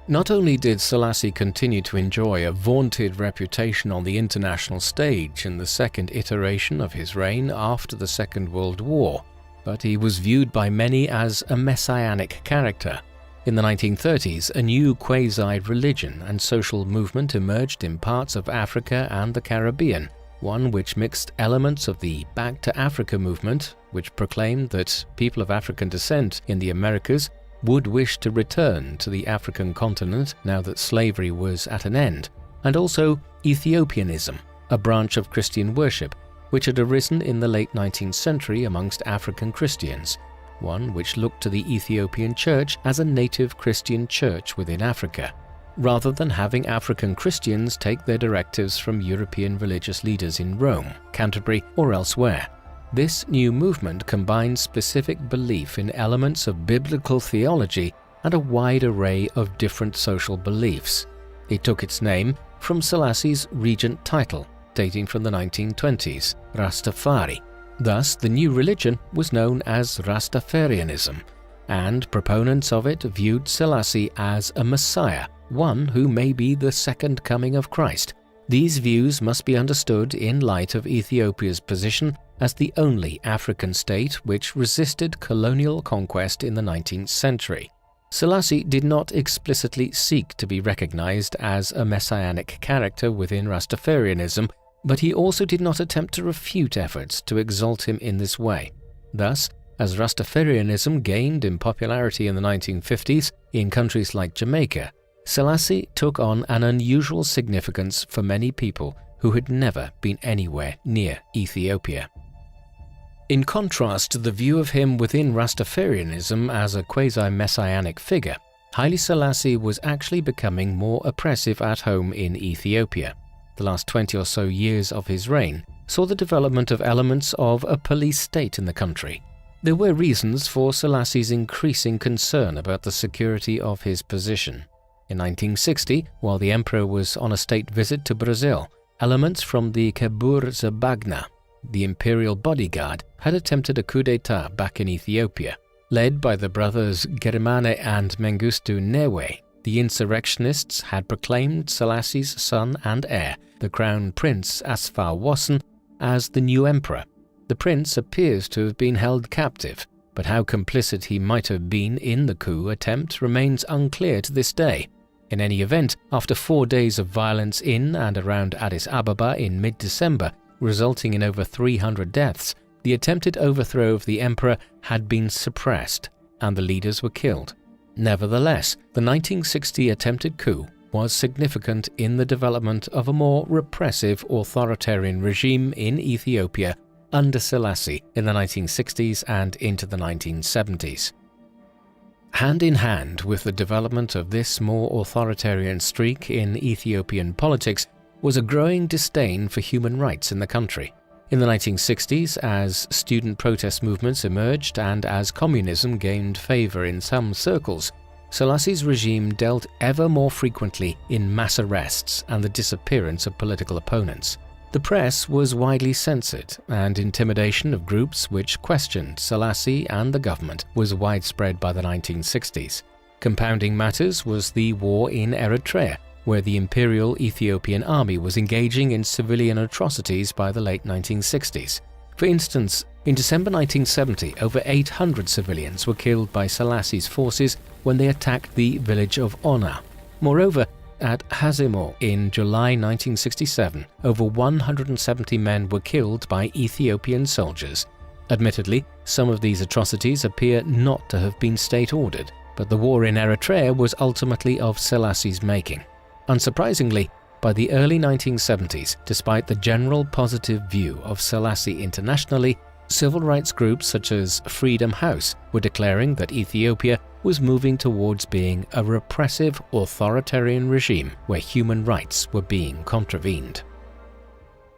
Not only did Selassie continue to enjoy a vaunted reputation on the international stage in the second iteration of his reign after the Second World War, but he was viewed by many as a messianic character. In the 1930s, a new quasi-religion and social movement emerged in parts of Africa and the Caribbean, one which mixed elements of the Back to Africa movement, which proclaimed that people of African descent in the Americas would wish to return to the African continent now that slavery was at an end, and also Ethiopianism, a branch of Christian worship which had arisen in the late 19th century amongst African Christians, one which looked to the Ethiopian Church as a native Christian church within Africa, rather than having African Christians take their directives from European religious leaders in Rome, Canterbury, or elsewhere. This new movement combined specific belief in elements of biblical theology and a wide array of different social beliefs. It took its name from Selassie's regent title, dating from the 1920s, Rastafari. Thus, the new religion was known as Rastafarianism, and proponents of it viewed Selassie as a messiah, one who may be the second coming of Christ. These views must be understood in light of Ethiopia's position as the only African state which resisted colonial conquest in the 19th century. Selassie did not explicitly seek to be recognized as a messianic character within Rastafarianism, but he also did not attempt to refute efforts to exalt him in this way. Thus, as Rastafarianism gained in popularity in the 1950s in countries like Jamaica, Selassie took on an unusual significance for many people who had never been anywhere near Ethiopia. In contrast to the view of him within Rastafarianism as a quasi-messianic figure, Haile Selassie was actually becoming more oppressive at home in Ethiopia. The last 20 or so years of his reign saw the development of elements of a police state in the country. There were reasons for Selassie's increasing concern about the security of his position. In 1960, while the emperor was on a state visit to Brazil, elements from the Kebur Zabagna, the imperial bodyguard, had attempted a coup d'etat back in Ethiopia. Led by the brothers Gerimane and Mengistu Newe, the insurrectionists had proclaimed Selassie's son and heir, the crown prince Asfar Wasson, as the new emperor. The prince appears to have been held captive, but how complicit he might have been in the coup attempt remains unclear to this day. In any event, after 4 days of violence in and around Addis Ababa in mid-December, resulting in over 300 deaths, the attempted overthrow of the emperor had been suppressed, and the leaders were killed. Nevertheless, the 1960 attempted coup was significant in the development of a more repressive authoritarian regime in Ethiopia under Selassie in the 1960s and into the 1970s. Hand in hand with the development of this more authoritarian streak in Ethiopian politics was a growing disdain for human rights in the country. In the 1960s, as student protest movements emerged and as communism gained favor in some circles, Selassie's regime dealt ever more frequently in mass arrests and the disappearance of political opponents. The press was widely censored, and intimidation of groups which questioned Selassie and the government was widespread by the 1960s. Compounding matters was the war in Eritrea, where the Imperial Ethiopian Army was engaging in civilian atrocities by the late 1960s. For instance, in December 1970, over 800 civilians were killed by Selassie's forces when they attacked the village of Ona. Moreover, at Hazemo in July 1967, over 170 men were killed by Ethiopian soldiers. Admittedly, some of these atrocities appear not to have been state-ordered, but the war in Eritrea was ultimately of Selassie's making. Unsurprisingly, by the early 1970s, despite the general positive view of Selassie internationally, civil rights groups such as Freedom House were declaring that Ethiopia was moving towards being a repressive authoritarian regime where human rights were being contravened.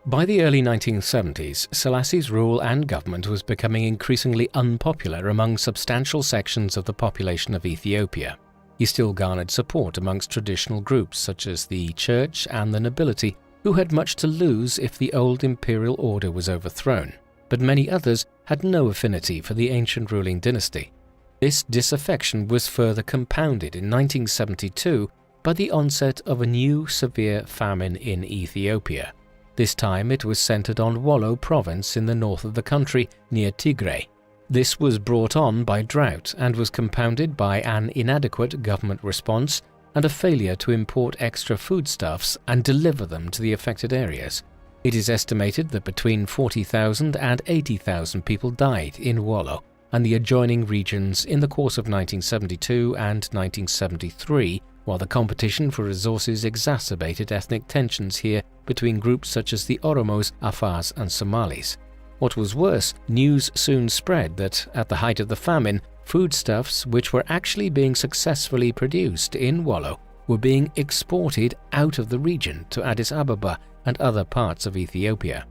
By the early 1970s, Selassie's rule and government was becoming increasingly unpopular among substantial sections of the population of Ethiopia. He still garnered support amongst traditional groups such as the church and the nobility, who had much to lose if the old imperial order was overthrown, but many others had no affinity for the ancient ruling dynasty. This disaffection was further compounded in 1972 by the onset of a new severe famine in Ethiopia. This time it was centered on Wollo province in the north of the country near Tigray. This was brought on by drought and was compounded by an inadequate government response and a failure to import extra foodstuffs and deliver them to the affected areas. It is estimated that between 40,000 and 80,000 people died in Wollo and the adjoining regions in the course of 1972 and 1973, while the competition for resources exacerbated ethnic tensions here between groups such as the Oromos, Afars and Somalis. What was worse, news soon spread that, at the height of the famine, foodstuffs which were actually being successfully produced in Wollo were being exported out of the region to Addis Ababa and other parts of Ethiopia.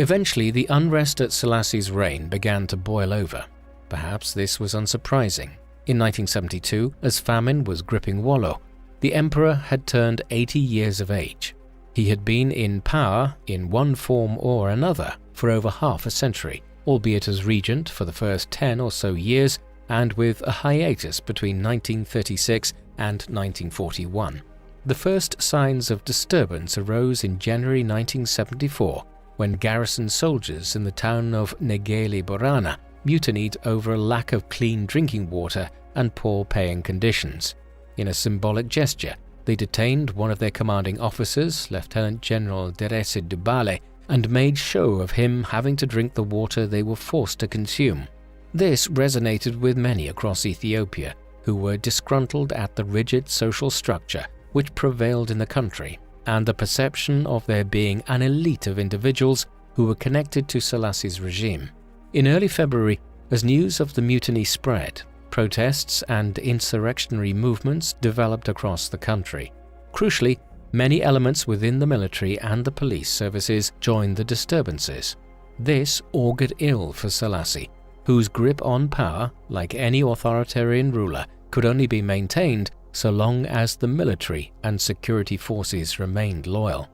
Eventually, the unrest at Selassie's reign began to boil over. Perhaps this was unsurprising. In 1972, as famine was gripping Wollo, the emperor had turned 80 years of age. He had been in power in one form or another for over half a century, albeit as regent for the first 10 or so years and with a hiatus between 1936 and 1941. The first signs of disturbance arose in January 1974 when garrison soldiers in the town of Negeli Borana mutinied over a lack of clean drinking water and poor paying conditions. In a symbolic gesture, they detained one of their commanding officers, Lieutenant General Derese Dubale, and made show of him having to drink the water they were forced to consume. This resonated with many across Ethiopia, who were disgruntled at the rigid social structure which prevailed in the country, and the perception of there being an elite of individuals who were connected to Selassie's regime. In early February, as news of the mutiny spread, protests and insurrectionary movements developed across the country. Crucially, many elements within the military and the police services joined the disturbances. This augured ill for Selassie, whose grip on power, like any authoritarian ruler, could only be maintained so long as the military and security forces remained loyal.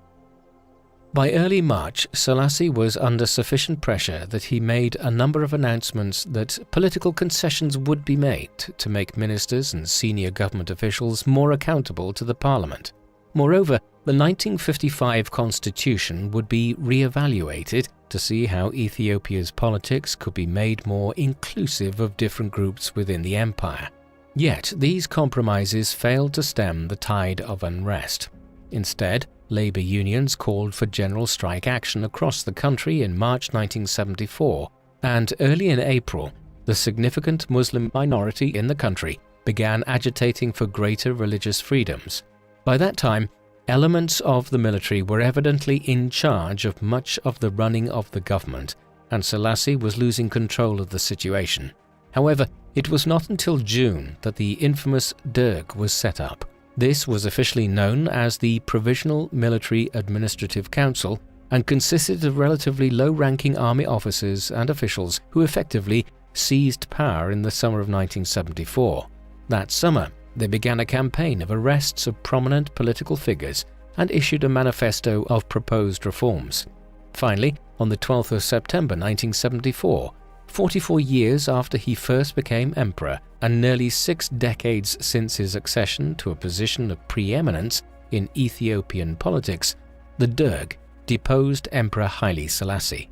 By early March, Selassie was under sufficient pressure that he made a number of announcements that political concessions would be made to make ministers and senior government officials more accountable to the parliament. Moreover, the 1955 constitution would be re-evaluated to see how Ethiopia's politics could be made more inclusive of different groups within the empire. Yet these compromises failed to stem the tide of unrest. Instead, labor unions called for general strike action across the country in March 1974, and early in April, the significant Muslim minority in the country began agitating for greater religious freedoms. By that time, elements of the military were evidently in charge of much of the running of the government, and Selassie was losing control of the situation. However, it was not until June that the infamous Derg was set up. This was officially known as the Provisional Military Administrative Council and consisted of relatively low-ranking army officers and officials who effectively seized power in the summer of 1974. That summer, they began a campaign of arrests of prominent political figures and issued a manifesto of proposed reforms. Finally, on the 12th of September 1974, 44 years after he first became emperor and nearly 6 decades since his accession to a position of preeminence in Ethiopian politics, the Derg deposed Emperor Haile Selassie.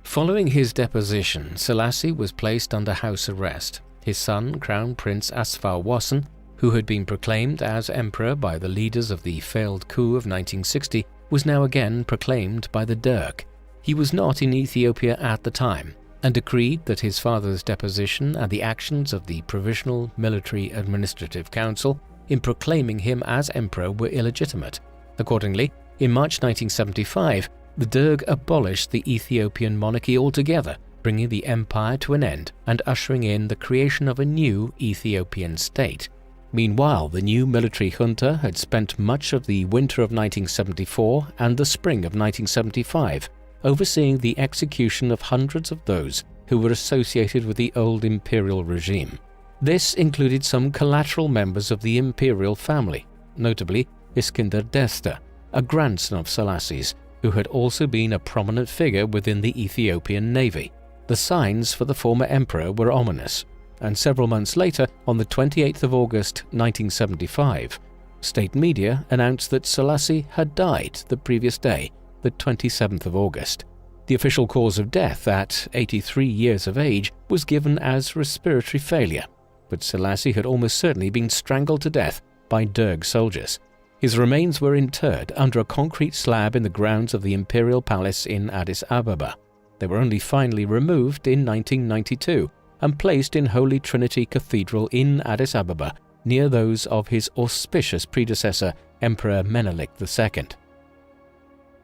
Following his deposition, Selassie was placed under house arrest. His son, Crown Prince Asfar Wasson, who had been proclaimed as emperor by the leaders of the failed coup of 1960, was now again proclaimed by the Derg. He was not in Ethiopia at the time, and decreed that his father's deposition and the actions of the Provisional Military Administrative Council in proclaiming him as emperor were illegitimate. Accordingly, in March 1975, the Derg abolished the Ethiopian monarchy altogether, bringing the empire to an end and ushering in the creation of a new Ethiopian state. Meanwhile, the new military junta had spent much of the winter of 1974 and the spring of 1975 overseeing the execution of hundreds of those who were associated with the old imperial regime. This included some collateral members of the imperial family, notably Iskender Desta, a grandson of Selassie's, who had also been a prominent figure within the Ethiopian navy. The signs for the former emperor were ominous, and several months later, on the 28th of August 1975, state media announced that Selassie had died the previous day, the 27th of August. The official cause of death at 83 years of age was given as respiratory failure, but Selassie had almost certainly been strangled to death by Derg soldiers. His remains were interred under a concrete slab in the grounds of the imperial palace in Addis Ababa. They were only finally removed in 1992 and placed in Holy Trinity Cathedral in Addis Ababa, near those of his auspicious predecessor, Emperor Menelik II.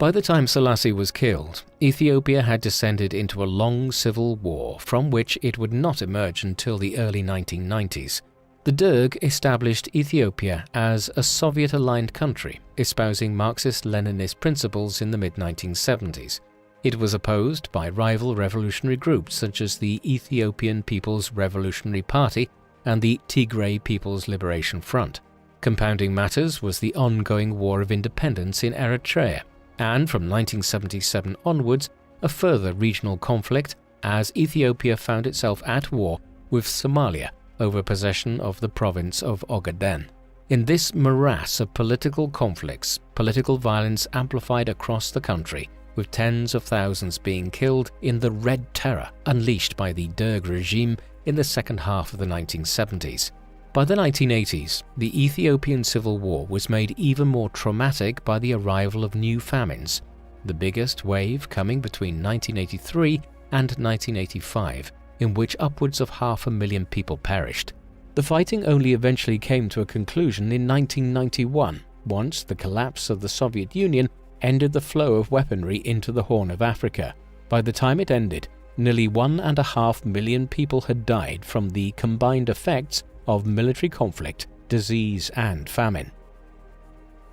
By the time Selassie was killed, Ethiopia had descended into a long civil war from which it would not emerge until the early 1990s. The Derg established Ethiopia as a Soviet-aligned country, espousing Marxist-Leninist principles in the mid-1970s. It was opposed by rival revolutionary groups such as the Ethiopian People's Revolutionary Party and the Tigray People's Liberation Front. Compounding matters was the ongoing War of Independence in Eritrea, and from 1977 onwards, a further regional conflict as Ethiopia found itself at war with Somalia over possession of the province of Ogaden. In this morass of political conflicts, political violence amplified across the country, with tens of thousands being killed in the Red Terror unleashed by the Derg regime in the second half of the 1970s. By the 1980s, the Ethiopian Civil War was made even more traumatic by the arrival of new famines, the biggest wave coming between 1983 and 1985, in which upwards of 500,000 people perished. The fighting only eventually came to a conclusion in 1991, once the collapse of the Soviet Union ended the flow of weaponry into the Horn of Africa. By the time it ended, nearly 1.5 million people had died from the combined effects of military conflict, disease, and famine.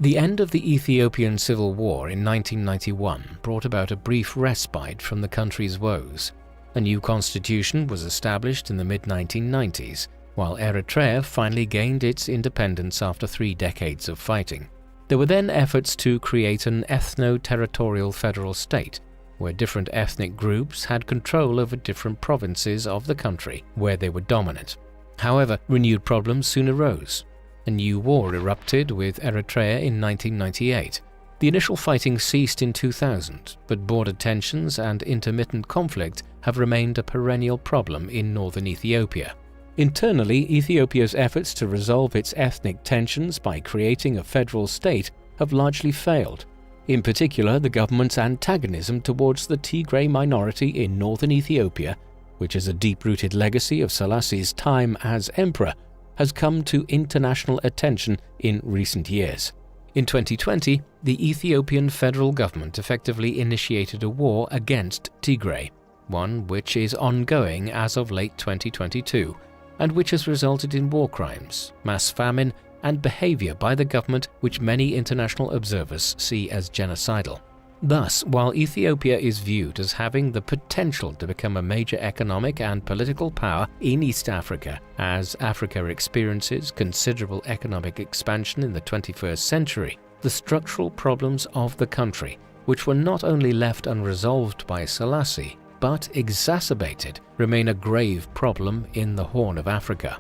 The end of the Ethiopian Civil War in 1991 brought about a brief respite from the country's woes. A new constitution was established in the mid-1990s, while Eritrea finally gained its independence after 3 decades of fighting. There were then efforts to create an ethno-territorial federal state, where different ethnic groups had control over different provinces of the country where they were dominant. However, renewed problems soon arose. A new war erupted with Eritrea in 1998. The initial fighting ceased in 2000, but border tensions and intermittent conflict have remained a perennial problem in northern Ethiopia. Internally, Ethiopia's efforts to resolve its ethnic tensions by creating a federal state have largely failed. In particular, the government's antagonism towards the Tigray minority in northern Ethiopia, which is a deep-rooted legacy of Selassie's time as emperor, has come to international attention in recent years. In 2020, the Ethiopian federal government effectively initiated a war against Tigray, one which is ongoing as of late 2022, and which has resulted in war crimes, mass famine, and behavior by the government which many international observers see as genocidal. Thus, while Ethiopia is viewed as having the potential to become a major economic and political power in East Africa, as Africa experiences considerable economic expansion in the 21st century, the structural problems of the country, which were not only left unresolved by Selassie, but exacerbated, remain a grave problem in the Horn of Africa.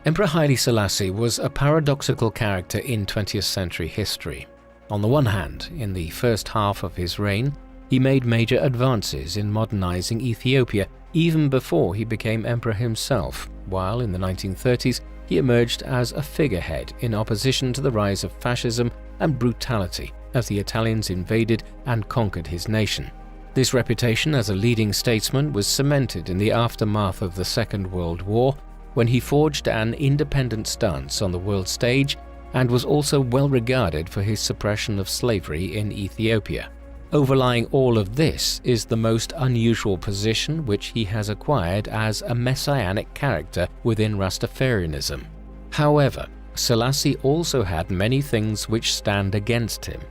Emperor Haile Selassie was a paradoxical character in 20th century history. On the one hand, in the first half of his reign, he made major advances in modernizing Ethiopia even before he became emperor himself, while in the 1930s he emerged as a figurehead in opposition to the rise of fascism and brutality as the Italians invaded and conquered his nation. This reputation as a leading statesman was cemented in the aftermath of the Second World War, when he forged an independent stance on the world stage and was also well regarded for his suppression of slavery in Ethiopia. Overlying all of this is the most unusual position which he has acquired as a messianic character within Rastafarianism. However, Selassie also had many things which stand against him.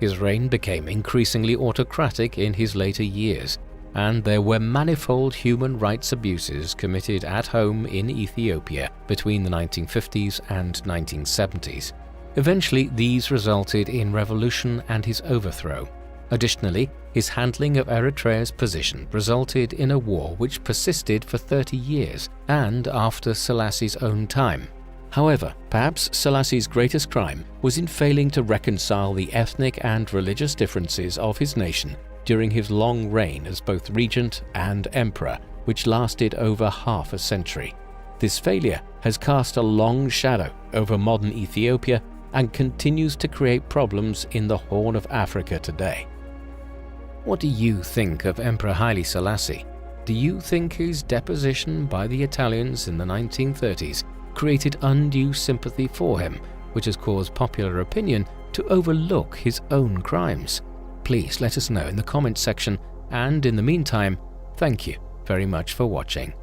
His reign became increasingly autocratic in his later years, and there were manifold human rights abuses committed at home in Ethiopia between the 1950s and 1970s. Eventually, these resulted in revolution and his overthrow. Additionally, his handling of Eritrea's position resulted in a war which persisted for 30 years and after Selassie's own time. However, perhaps Selassie's greatest crime was in failing to reconcile the ethnic and religious differences of his nation during his long reign as both regent and emperor, which lasted over half a century. This failure has cast a long shadow over modern Ethiopia and continues to create problems in the Horn of Africa today. What do you think of Emperor Haile Selassie? Do you think his deposition by the Italians in the 1930s created undue sympathy for him, which has caused popular opinion to overlook his own crimes? Please let us know in the comments section, and in the meantime, thank you very much for watching.